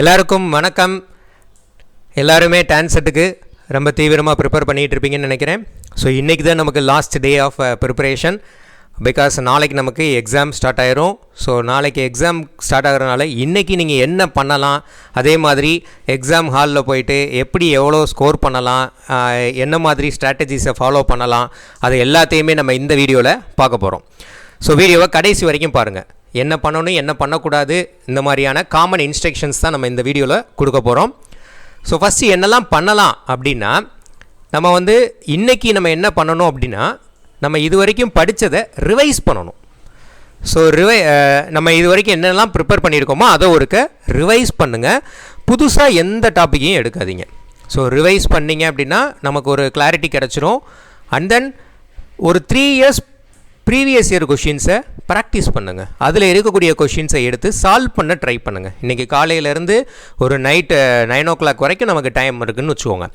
எல்லாருக்கும் வணக்கம். எல்லாருமே டான்செட்டுக்கு ரொம்ப தீவிரமாக ப்ரிப்பேர் பண்ணிகிட்டு இருப்பீங்கன்னு நினைக்கிறேன். ஸோ இன்றைக்கி தான் நமக்கு last day of preparation. Because நாளைக்கு நமக்கு எக்ஸாம் ஸ்டார்ட் ஆயிரும். ஸோ நாளைக்கு எக்ஸாம் ஸ்டார்ட் ஆகிறதுனால இன்றைக்கி நீங்கள் என்ன பண்ணலாம், அதே மாதிரி எக்ஸாம் ஹாலில் போயிட்டு எப்படி எவ்வளோ ஸ்கோர் பண்ணலாம், என்ன மாதிரி ஸ்ட்ராட்டஜிஸை ஃபாலோ பண்ணலாம், அது எல்லாத்தையுமே நம்ம இந்த வீடியோவில் பார்க்க போகிறோம். ஸோ வீடியோவை கடைசி வரைக்கும் பாருங்கள். என்ன பண்ணணும், என்ன பண்ணக்கூடாது, இந்த மாதிரியான காமன் இன்ஸ்ட்ரக்ஷன்ஸ் தான் நம்ம இந்த வீடியோவில் கொடுக்க போகிறோம். ஸோ ஃபஸ்ட்டு என்னெல்லாம் பண்ணலாம் அப்படின்னா, நம்ம இன்றைக்கி நம்ம என்ன பண்ணணும் அப்படின்னா, நம்ம இது வரைக்கும் படித்ததை ரிவைஸ் பண்ணணும். ஸோ நம்ம இது வரைக்கும் என்னெல்லாம் ப்ரிப்பேர் பண்ணியிருக்கோமோ அதை ஒருக்க ரிவைஸ் பண்ணுங்கள். புதுசாக எந்த டாப்பிக்கையும் எடுக்காதீங்க. ஸோ ரிவைஸ் பண்ணிங்க அப்படின்னா நமக்கு ஒரு கிளாரிட்டி கிடச்சிரும். அண்ட் தென் ஒரு 3 இயர்ஸ் ப்ரீவியஸ் இயர் கொஷின்ஸை ப்ராக்டிஸ் பண்ணுங்கள். அதில் இருக்கக்கூடிய கொஷின்ஸை எடுத்து சால்வ் பண்ண ட்ரை பண்ணுங்கள். இன்றைக்கி காலையிலேருந்து ஒரு நைட்டு 9 o'clock வரைக்கும் நமக்கு டைம் இருக்குதுன்னு வச்சுக்கோங்க.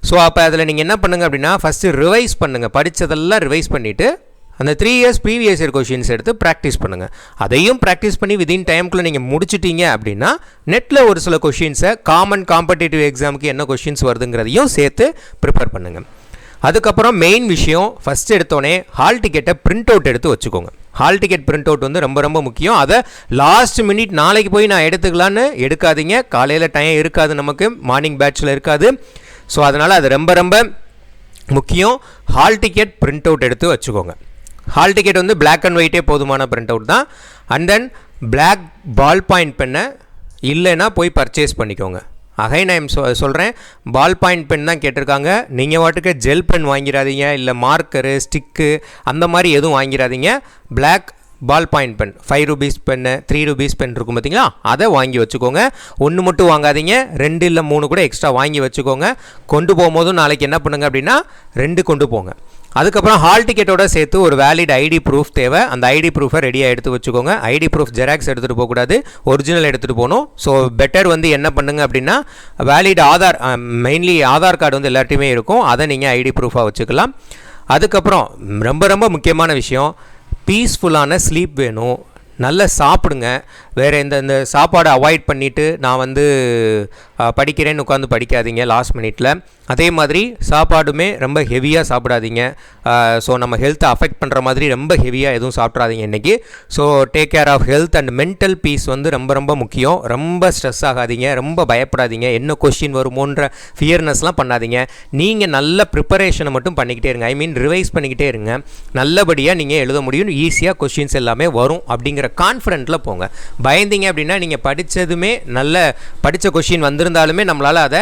ஸோ அப்போ அதில் நீங்கள் என்ன பண்ணுங்கள் அப்படின்னா, ஃபஸ்ட்டு ரிவைஸ் பண்ணுங்கள். படித்ததெல்லாம் ரிவைஸ் பண்ணிவிட்டு அந்த 3 இயர்ஸ் ப்ரீவியஸ் இயர் கொஷின்ஸ் எடுத்து ப்ராக்டிஸ் பண்ணுங்கள். அதையும் ப்ராக்டிஸ் பண்ணி விதின் டைமுக்குள்ளே நீங்கள் முடிச்சிட்டிங்க அப்படின்னா, நெட்டில் ஒரு சில கொஷின்ஸை காம்படிட்டிவ் எக்ஸாமுக்கு என்ன கொஷின்ஸ் வருதுங்கிறதையும் சேர்த்து ப்ரிப்பேர் பண்ணுங்கள். அதுக்கப்புறம் மெயின் விஷயம், ஃபஸ்ட்டு எடுத்தோடனே ஹால் டிக்கெட்டை பிரிண்ட் அவுட் எடுத்து வச்சுக்கோங்க. ஹால் டிக்கெட் பிரிண்ட் அவுட் ரொம்ப ரொம்ப முக்கியம். அதை லாஸ்ட் மினிட் நாளைக்கு போய் நான் எடுத்துக்கலான்னு எடுக்காதீங்க. காலையில் டைம் இருக்காது, நமக்கு மார்னிங் பேட்சில் இருக்காது. ஸோ அதனால் அது ரொம்ப ரொம்ப முக்கியம். ஹால் டிக்கெட் பிரிண்ட் அவுட் எடுத்து வச்சுக்கோங்க. ஹால் டிக்கெட் பிளாக் அண்ட் ஒயிட்டே போதுமான பிரிண்ட் அவுட் தான். And then black ball point பென்னை இல்லைன்னா போய் பர்ச்சேஸ் பண்ணிக்கோங்க. நான் சொல்கிறேன், பால் பாயிண்ட் பென் தான் கேட்டிருக்காங்க. நீங்கள் வாட்டுக்கு ஜெல் பென் வாங்கிடாதீங்க, இல்லை மார்க்கரு, ஸ்டிக்கு அந்த மாதிரி எதுவும் வாங்கிடாதீங்க. Black ball point pen 5 rupees pen, 3 rupees pen இருக்கும் பார்த்தீங்களா, அதை வாங்கி வச்சுக்கோங்க. ஒன்று மட்டும் வாங்காதீங்க, 2 இல்லை 3 கூட எக்ஸ்ட்ரா வாங்கி வச்சுக்கோங்க. கொண்டு போகும்போதும் நாளைக்கு என்ன பண்ணுங்க அப்படின்னா 2 கொண்டு போங்க. அதுக்கப்புறம் ஹால் டிக்கெட்டோட சேர்த்து ஒரு வேலிட் ஐடி ப்ரூஃப் தேவை. அந்த ஐடி ப்ரூஃபை ரெடியாக எடுத்து வச்சுக்கோங்க. ஐடி ப்ரூஃப் ஜெராக்ஸ் எடுத்துகிட்டு போகக்கூடாது, ஒரிஜினல் எடுத்துகிட்டு போகணும். ஸோ பெட்டர் என்ன பண்ணுங்க அப்படின்னா, valid Aadhaar, mainly Aadhaar card எல்லாத்தையுமே இருக்கும், அதை நீங்கள் ஐடி ப்ரூஃபாக வச்சுக்கலாம். அதுக்கப்புறம் ரொம்ப ரொம்ப முக்கியமான விஷயம், பீஸ்ஃபுல்லான ஸ்லீப் வேணும். நல்லா சாப்பிடுங்க. வேறு இந்த சாப்பாடை அவாய்ட் பண்ணிவிட்டு நான் படிக்கிறேன்னு உட்காந்து படிக்காதீங்க லாஸ்ட் மினிட்டில். அதே மாதிரி சாப்பாடுமே ரொம்ப ஹெவியாக சாப்பிடாதீங்க. ஸோ நம்ம ஹெல்த்தை அஃபெக்ட் பண்ணுற மாதிரி ரொம்ப ஹெவியாக எதுவும் சாப்பிட்றாதீங்க இன்றைக்கி. So take care of health and mental peace ரொம்ப ரொம்ப முக்கியம். ரொம்ப ஸ்ட்ரெஸ் ஆகாதீங்க, ரொம்ப பயப்படாதீங்க, என்ன கொஸ்டின் வருமோன்ற ஃபியர்னஸ்லாம் பண்ணாதீங்க. நீங்கள் நல்ல ப்ரிப்பரேஷனை மட்டும் பண்ணிக்கிட்டே இருங்க. ரிவைஸ் பண்ணிக்கிட்டே இருங்க. நல்லபடியாக நீங்கள் எழுத முடியும், ஈஸியாக கொஸ்டின்ஸ் எல்லாமே வரும் அப்படிங்கிற கான்ஃபிடென்ட்டில் போங்க. பயந்தீங்க அப்படின்னா நீங்கள் படித்ததுமே படித்த கொஸ்டின் வந்திருந்தாலுமே நம்மளால் அதை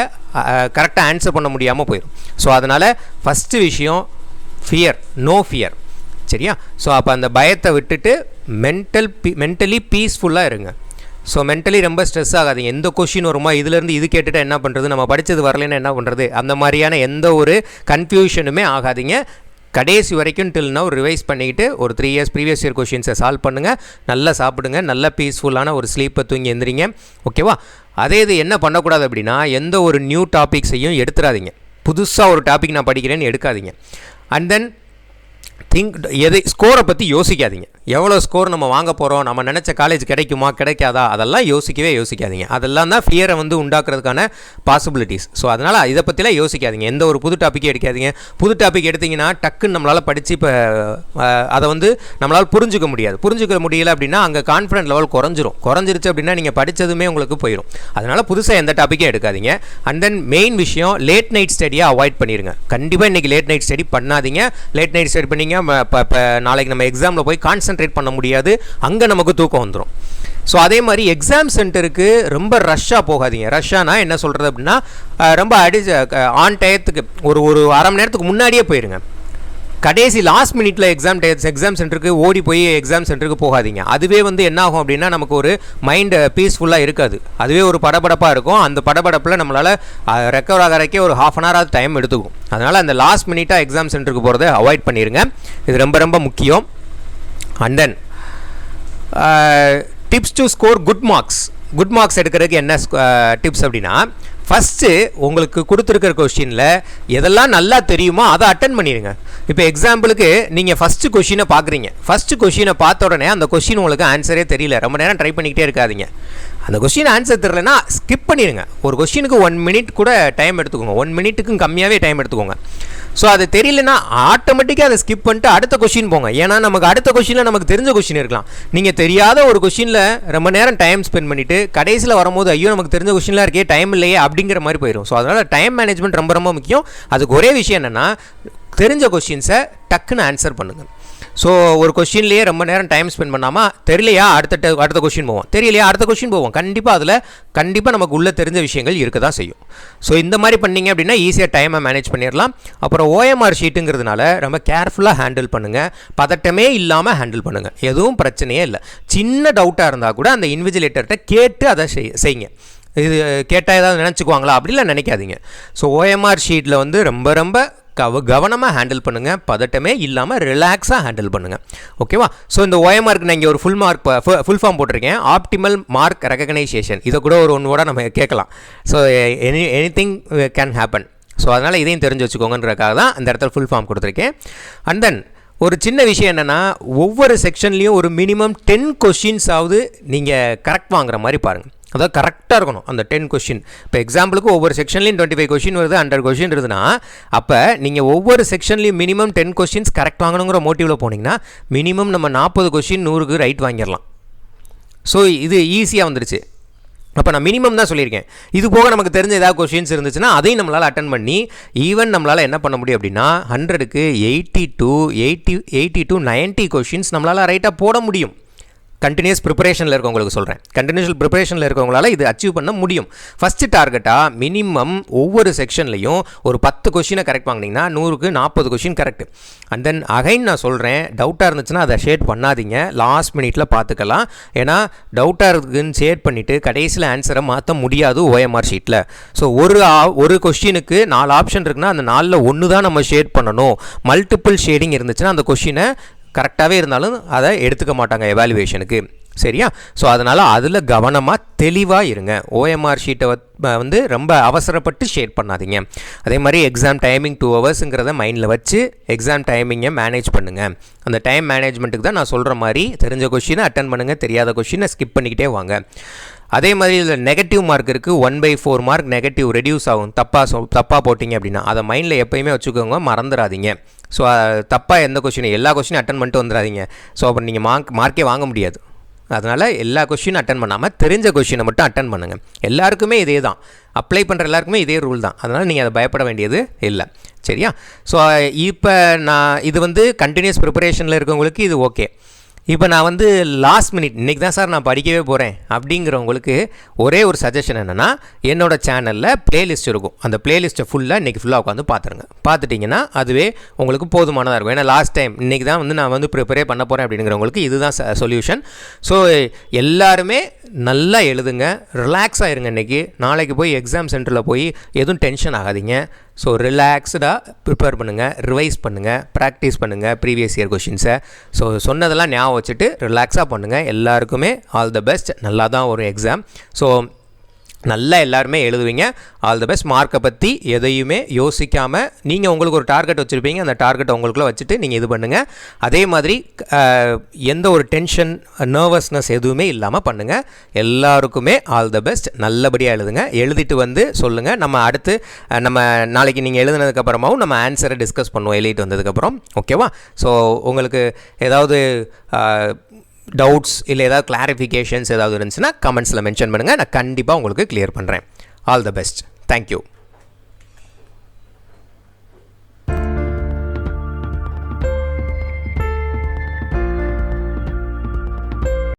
கரெக்டாக ஆன்சர் பண்ண முடியாமல் போயிடும். ஸோ அதனால் ஃபஸ்ட்டு விஷயம் ஃபியர், நோ ஃபியர். சரியா? ஸோ அப்போ அந்த பயத்தை விட்டுட்டு மென்டலி பீஸ்ஃபுல்லாக இருங்க. ஸோ மென்டலி ரொம்ப ஸ்ட்ரெஸ் ஆகாதீங்க. எந்த கொஷின் வருமா, இதுலேருந்து இது கேட்டுட்டு என்ன பண்ணுறது, நம்ம படித்தது வரலைன்னா என்ன பண்ணுறது, அந்த மாதிரியான எந்த ஒரு கன்ஃபியூஷனுமே ஆகாதீங்க. கடைசி வரைக்கும் டில் நவ் ரிவைஸ் பண்ணிக்கிட்டு ஒரு 3 இயர்ஸ் ப்ரீவியஸ் இயர் கொஷின்ஸை சால்வ் பண்ணுங்கள். நல்லா சாப்பிடுங்க, நல்ல பீஸ்ஃபுல்லான ஒரு ஸ்லீப்பை தூங்கி எந்திரிங்க. ஓகேவா? அதே இது என்ன பண்ணக்கூடாது அப்படின்னா, எந்த ஒரு நியூ டாபிக்ஸையும் எடுத்துடாதீங்க. புதுசாக ஒரு டாபிக் நான் படிக்கிறேன்னு எடுக்காதீங்க. அண்ட் தென் ஸ்கோரை பற்றி யோசிக்காதீங்க. எவ்வளோ ஸ்கோர் நம்ம வாங்க போகிறோம், நம்ம நினச்ச காலேஜ் கிடைக்குமா கிடைக்காதா, அதெல்லாம் யோசிக்காதீங்க. அதெல்லாம் தான் ஃபியரை உண்டாக்குறதுக்கான பாசிபிலிட்டிஸ். ஸோ அதனால் இதை பற்றிலாம் யோசிக்காதீங்க. எந்த ஒரு புது டாப்பிக்கே எடுக்காதீங்க. புது டாபிக் எடுத்திங்கன்னா டக்குன்னு நம்மளால் படித்து இப்போ அதை நம்மளால் புரிஞ்சுக்க முடியலை அப்படின்னா அங்கே கான்ஃபிடென்ட் லெவல் குறைஞ்சிருச்சு அப்படின்னா நீங்கள் படித்ததுமே உங்களுக்கு போயிடும். அதனால் புதுசாக எந்த டாப்பிக்கே எடுக்காதீங்க. அண்ட் தென் மெயின் விஷயம், லேட் நைட் ஸ்டடியாக அவாய்ட் பண்ணிடுங்க. கண்டிப்பாக இன்றைக்கி லேட் நைட் ஸ்டடி பண்ணாதீங்க. லேட் நைட் ஸ்டடி பண்ணிங்க இப்போ நாளைக்கு நம்ம எக்ஸாமில் போய் கான்சென்ட்ரேட் பண்ண முடியாது, அங்கே நமக்கு தூக்கம் வந்துடும். ஸோ அதே மாதிரி எக்ஸாம் சென்டருக்கு ரொம்ப ரஷ்ஷாக போகாதீங்க. ரஷ்ஷானா என்ன சொல்கிறது அப்படின்னா, ரொம்ப ஆன் டயத்துக்கு ஒரு அரை மணி நேரத்துக்கு முன்னாடியே போயிருங்க. கடைசி லாஸ்ட் மினிட்ல எக்ஸாம் சென்டருக்கு ஓடி போய் எக்ஸாம் சென்டருக்கு போகாதீங்க. அதுவே என்ன ஆகும் அப்படின்னா, நமக்கு ஒரு மைண்ட் பீஸ்ஃபுல்லாக இருக்காது. அதுவே ஒரு படபடப்பாக இருக்கும். அந்த படபடப்பில் நம்மளால் ரெக்கவர் ஆகிறக்கே ஒரு ½ hour டைம் எடுத்துக்கும். அதனால் அந்த லாஸ்ட் மினிட்டாக எக்ஸாம் சென்டருக்கு போகிறத அவாய்ட் பண்ணிடுங்க. இது ரொம்ப ரொம்ப முக்கியம். And then tips to score good marks எடுக்கிறதுக்கு என்ன டிப்ஸ் அப்படின்னா, ஃபஸ்ட்டு உங்களுக்கு கொடுத்துருக்கிற கொஸ்டினில் எதெல்லாம் நல்லா தெரியுமோ அதை அட்டன் பண்ணிடுங்க. இப்போ எக்ஸாம்பிளுக்கு நீங்கள் ஃபஸ்ட்டு கொஷினை பார்க்குறீங்க. ஃபஸ்ட்டு கொஷினை பார்த்த உடனே அந்த கொஷின் உங்களுக்கு ஆன்சரே தெரியல, ரொம்ப நேரம் ட்ரை பண்ணிக்கிட்டே இருக்காதீங்க. அந்த கொஸ்டின் ஆன்சர் தெரியலனா ஸ்கிப் பண்ணிடுங்க. ஒரு கொஸ்டினுக்கு 1 மினிட் கூட டைம் எடுத்துக்கோங்க, 1 மினிட்டுக்கும் கம்மியாகவே டைம் எடுத்துக்கோங்க. ஸோ அது தெரியலனா ஆட்டோமேட்டிக்காக அதை ஸ்கிப் பண்ணிட்டு அடுத்த கொஸ்டின் போங்க. ஏன்னா நமக்கு அடுத்த கொஸ்டினில் நமக்கு தெரிஞ்ச கொஸ்டின் இருக்கலாம். நீங்கள் தெரியாத ஒரு கொஸ்டினில் ரொம்ப நேரம் டைம் ஸ்பெண்ட் பண்ணிவிட்டு கடைசியில் வரும்போது ஐயோ நமக்கு தெரிஞ்ச கொஸ்டின்லாம் இருக்கே டைம் இல்லையே அப்படிங்கிற மாதிரி போயிடும். ஸோ அதனால் டைம் மேனேஜ்மெண்ட் ரொம்ப ரொம்ப முக்கியம். அதுக்கு ஒரே விஷயம் என்னென்னா தெரிஞ்ச கொஸ்டின்ஸை டக்குன்னு ஆன்சர் பண்ணுங்கள். ஸோ ஒரு கொஸ்டின்லேயே ரொம்ப நேரம் டைம் ஸ்பெண்ட் பண்ணாமல் தெரியலையா அடுத்த கொஸ்டின் போவோம், தெரியலையா அடுத்த கொஸ்டின் போவோம். கண்டிப்பாக நமக்கு உள்ளே தெரிஞ்ச விஷயங்கள் இருக்க தான் செய்யும். ஸோ இந்த மாதிரி பண்ணிங்க அப்படின்னா ஈஸியாக டைமை மேனேஜ் பண்ணிடலாம். அப்புறம் ஓஎம்ஆர் ஷீட்டுங்கிறதுனால ரொம்ப கேர்ஃபுல்லாக ஹேண்டில் பண்ணுங்கள், பதட்டமே இல்லாமல் ஹேண்டில் பண்ணுங்கள். எதுவும் பிரச்சனையே இல்லை. சின்ன டவுட்டாக இருந்தால் கூட அந்த இன்விஜிலேட்டர்கிட்ட கேட்டு அதை செய்யுங்க. இது கேட்டால் ஏதாவது நினச்சிக்குவாங்களா அப்படிலாம் நினைக்காதீங்க. ஸோ ஓஎம்ஆர் ஷீட்டில் வந்து ரொம்ப கவனமாக ஹேண்டில் பண்ணுங்கள், பதட்டமே இல்லாமல் ரிலாக்ஸாக ஹேண்டில் பண்ணுங்கள். ஓகேவா? ஸோ இந்த ஓஎம்ஆருக்கு நான் இங்கே ஒரு ஃபுல் ஃபார்ம் போட்டிருக்கேன், ஆப்டிமல் மார்க் ரெகக்னைசேஷன். இதை கூட ஒன்றோட நம்ம கேட்கலாம். So anything can happen. So அதனால் இதையும் தெரிஞ்சு வச்சுக்கோங்கன்றதுக்காக தான் இந்த இடத்துல ஃபுல் ஃபார்ம் கொடுத்துருக்கேன். அண்ட் தென் ஒரு சின்ன விஷயம் என்னென்னா ஒவ்வொரு செக்ஷன்லேயும் ஒரு மினிமம் 10 கொஷின்ஸாவது நீங்கள் கரெக்ட் வாங்குற மாதிரி பாருங்கள். அதாவது கரெக்டாக இருக்கணும் அந்த 10 கொஷின். இப்போ எக்ஸாம்பிளுக்கு ஒவ்வொரு செக்ஷன்லேயும் 25 கொஷின் வருது, 100 கொஷின் இருக்குதுன்னா அப்போ நீங்கள் ஒவ்வொரு செக்ஷன்லேயும் மினிமம் 10 கொஷின்ஸ் கரெக்ட் வாங்கணுங்கிற மோட்டிவில் போனீங்கன்னா மினிமம் நம்ம 40 கொஷின் 100க்கு ரைட் வாங்கிடலாம். ஸோ இது ஈஸியாக வந்துருச்சு. அப்போ நான் மினிமம் தான் சொல்லியிருக்கேன். இது போக நமக்கு தெரிஞ்ச ஏதாவது கொஷின்ஸ் இருந்துச்சுன்னா அதையும் நம்மளால் அட்டன் பண்ணி ஈவன் நம்மளால் என்ன பண்ண முடியும் அப்படின்னா 100க்கு 80 to 90 கொஷின்ஸ் நம்மளால் ரைட்டாக போட முடியும். கண்டினியூஸ் ப்ரிப்பரேஷனில் இருக்கவங்களுக்கு சொல்கிறேன். கண்டினியூஸ் ப்ரிப்பரேஷனில் இருக்கவங்களால இது அச்சீவ் பண்ண முடியும். ஃபஸ்ட்டு டார்கெட்டாக மினிமம் ஒவ்வொரு செக்ஷன்லையும் ஒரு 10 கொஷினை கரெக்ட் வாங்கினீங்கன்னா 100க்கு 40 question correct. And then again நான் சொல்கிறேன், டவுட்டாக இருந்துச்சுன்னா அதை ஷேட் பண்ணாதீங்க, லாஸ்ட் மினிட்டில் பார்த்துக்கலாம். ஏன்னா டவுட்டாக இருக்குதுன்னு ஷேட் பண்ணிவிட்டு கடைசியில் ஆன்சரை மாற்ற முடியாது ஓஎம்ஆர் ஷீட்டில். ஸோ ஒரு கொஷினுக்கு 4 ஆப்ஷன் இருக்குன்னா அந்த 4ல் 1 தான் நம்ம ஷேட் பண்ணணும். மல்டிபிள் ஷேடிங் இருந்துச்சுன்னா அந்த கொஷினை கரெக்டாகவே இருந்தாலும் அதை எடுத்துக்க மாட்டாங்க எவாலுவேஷனுக்கு. சரியா? ஸோ அதனால் அதில் கவனமாக தெளிவாக இருங்க. ஓஎம்ஆர் ஷீட்டை வந்து ரொம்ப அவசரப்பட்டு ஷேட் பண்ணாதீங்க. அதே மாதிரி எக்ஸாம் டைமிங் 2 ஹவர்ஸுங்கிறத மைண்டில் வச்சு எக்ஸாம் டைமிங்கை மேனேஜ் பண்ணுங்கள். அந்த டைம் மேனேஜ்மெண்ட்டுக்கு தான் நான் சொல்கிற மாதிரி தெரிஞ்ச கொஷினை அட்டன் பண்ணுங்கள், தெரியாத கொஷினை ஸ்கிப் பண்ணிக்கிட்டே வாங்க. அதே மாதிரி இதில் நெகட்டிவ் மார்க் இருக்குது, 1/4 மார்க் நெகட்டிவ் ரெடியூஸ் ஆகும் தப்பாக போட்டிங்க அப்படின்னா. அதை மைண்டில் எப்போயுமே வச்சுக்கோங்க, மறந்துடாதீங்க. ஸோ தப்பாக எந்த கொஷினும் எல்லா கொஷினும் அட்டன் பண்ணிட்டு வந்துடாதீங்க. ஸோ அப்புறம் நீங்கள் மார்க்கே வாங்க முடியாது. அதனால் எல்லா கொஷினும் அட்டன் பண்ணாமல் தெரிஞ்ச கொஷினை மட்டும் அட்டன் பண்ணுங்கள். எல்லாருக்குமே இதே தான், அப்ளை பண்ணுற எல்லாருக்குமே இதே ரூல் தான். அதனால் நீங்கள் அதை பயப்பட வேண்டியது இல்லை. சரியா? ஸோ இப்போ இது வந்து கண்டினியூஸ் ப்ரிப்பரேஷனில் இருக்கவங்களுக்கு இது ஓகே. இப்போ நான் வந்து லாஸ்ட் மினிட் இன்றைக்கி தான் சார் நான் படிக்கவே போகிறேன் அப்படிங்கிறவங்களுக்கு ஒரே ஒரு சஜஷன் என்னென்னா, என்னோடய சேனலில் ப்ளேலிஸ்ட் இருக்கும். அந்த ப்ளேலிஸ்ட்டை இன்றைக்கி ஃபுல்லாக உட்காந்து பார்த்துருங்க. பார்த்துட்டிங்கன்னா அதுவே உங்களுக்கு போதுமானதாக இருக்கும். ஏன்னா லாஸ்ட் டைம் இன்றைக்கி தான் வந்து நான் வந்து ப்ரிப்பரே பண்ண போகிறேன் அப்படிங்கிறவங்களுக்கு இதுதான் சொல்யூஷன். ஸோ எல்லாருமே நல்லா எழுதுங்க, ரிலாக்ஸாக இருங்க. இன்றைக்கி நாளைக்கு போய் எக்ஸாம் சென்டரில் போய் எதுவும் டென்ஷன் ஆகாதீங்க. ஸோ ரிலாக்ஸ்டாக ப்ரிப்பேர் பண்ணுங்கள், ரிவைஸ் பண்ணுங்கள், ப்ராக்டிஸ் பண்ணுங்கள் ப்ரீவியஸ் இயர் கொஷின்ஸை. ஸோ சொன்னதெல்லாம் ஞாபகம் வச்சுட்டு ரிலாக்ஸாக பண்ணுங்கள். எல்லாருக்குமே ஆல் த பெஸ்ட். நல்லா தான் ஒரு எக்ஸாம். ஸோ நல்லா எல்லாருமே எழுதுவீங்க. All the best. மார்க்கை பற்றி எதையுமே யோசிக்காமல் நீங்கள் உங்களுக்கு ஒரு டார்கெட் வச்சுருப்பீங்க, அந்த டார்கெட்டை உங்களுக்குள்ளே வச்சுட்டு நீங்கள் இது பண்ணுங்கள். அதே மாதிரி எந்த ஒரு டென்ஷன் நர்வஸ்னஸ் எதுவுமே இல்லாமல் பண்ணுங்கள். எல்லாருக்குமே ஆல் த பெஸ்ட். நல்லபடியாக எழுதுங்க. எழுதிட்டு வந்து சொல்லுங்கள். நம்ம அடுத்து நம்ம நாளைக்கு நீங்கள் எழுதுனதுக்கப்புறமாவும் நம்ம ஆன்சரை டிஸ்கஸ் பண்ணுவோம் எழுதிட்டு வந்ததுக்கப்புறம். ஓகேவா? ஸோ உங்களுக்கு ஏதாவது டவுட்ஸ் இல்லை ஏதாவது கிளாரிஃபிகேஷன்ஸ் ஏதாவது இருந்துச்சுன்னா கமெண்ட்ஸில் மென்ஷன் பண்ணுங்கள். நான் கண்டிப்பாக உங்களுக்கு கிளியர் பண்ணுறேன். All the best. தேங்க்யூ.